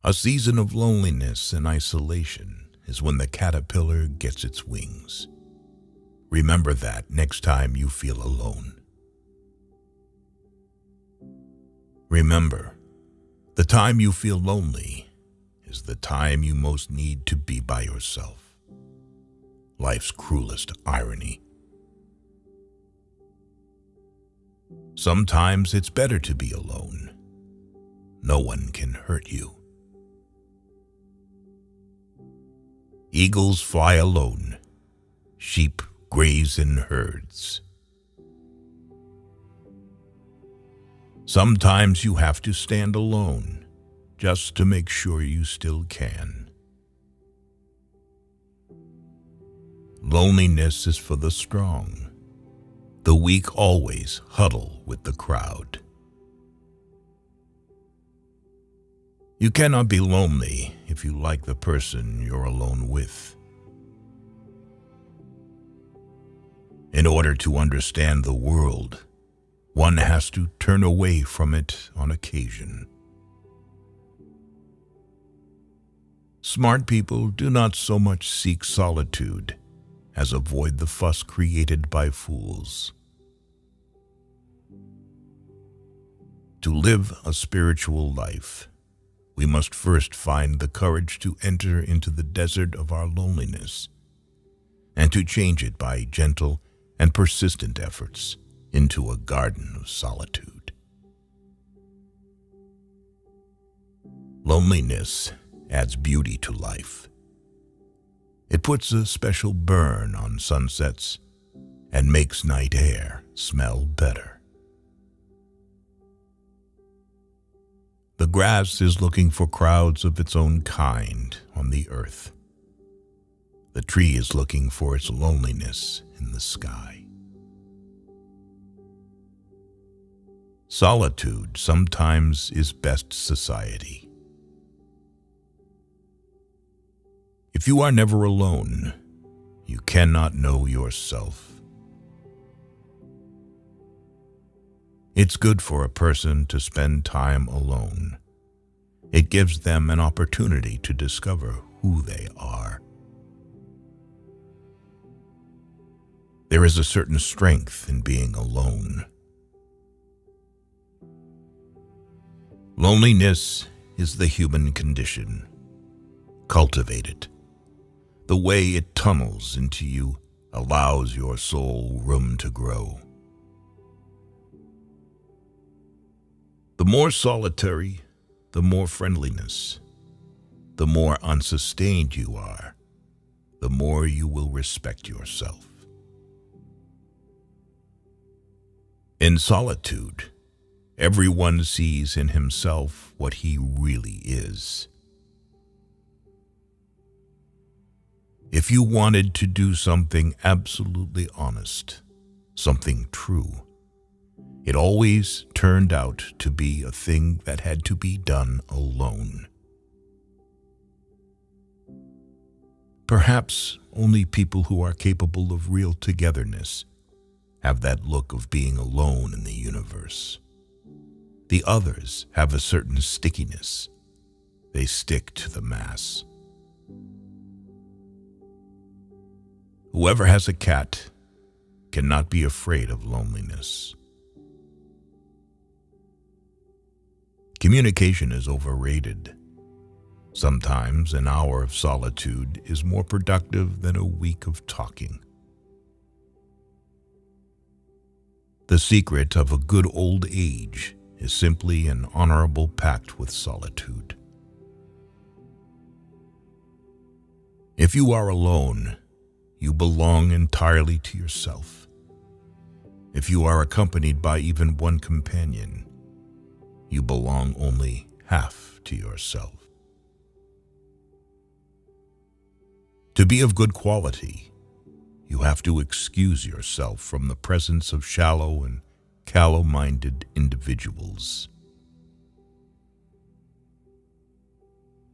A season of loneliness and isolation is when the caterpillar gets its wings. Remember that next time you feel alone. Remember, the time you feel lonely is the time you most need to be by yourself. Life's cruelest irony. Sometimes it's better to be alone. No one can hurt you. Eagles fly alone. Sheep graze in herds. Sometimes you have to stand alone just to make sure you still can. Loneliness is for the strong. The weak always huddle with the crowd. You cannot be lonely if you like the person you're alone with. In order to understand the world, one has to turn away from it on occasion. Smart people do not so much seek solitude as avoid the fuss created by fools. To live a spiritual life, we must first find the courage to enter into the desert of our loneliness and to change it by gentle and persistent efforts into a garden of solitude. Loneliness adds beauty to life. It puts a special burn on sunsets and makes night air smell better. The grass is looking for crowds of its own kind on the earth. The tree is looking for its loneliness in the sky. Solitude sometimes is best society. If you are never alone, you cannot know yourself. It's good for a person to spend time alone. It gives them an opportunity to discover who they are. There is a certain strength in being alone. Loneliness is the human condition. Cultivate it. The way it tunnels into you allows your soul room to grow. The more solitary, the more friendliness. The more unsustained you are, the more you will respect yourself. In solitude, everyone sees in himself what he really is. If you wanted to do something absolutely honest, something true, it always turned out to be a thing that had to be done alone. Perhaps only people who are capable of real togetherness have that look of being alone in the universe. The others have a certain stickiness. They stick to the mass. Whoever has a cat cannot be afraid of loneliness. Communication is overrated. Sometimes an hour of solitude is more productive than a week of talking. The secret of a good old age is simply an honorable pact with solitude. If you are alone, you belong entirely to yourself. If you are accompanied by even one companion, you belong only half to yourself. To be of good quality, you have to excuse yourself from the presence of shallow and callow-minded individuals.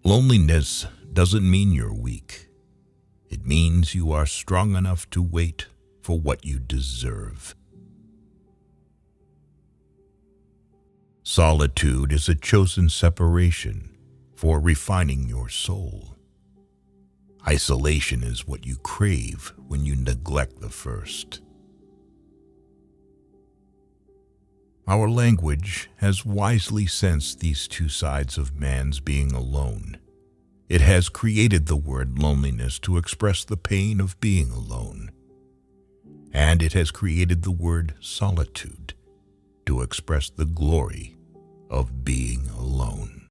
Loneliness doesn't mean you're weak. It means you are strong enough to wait for what you deserve. Solitude is a chosen separation for refining your soul. Isolation is what you crave when you neglect the first. Our language has wisely sensed these two sides of man's being alone. It has created the word loneliness to express the pain of being alone. And it has created the word solitude to express the glory of being alone.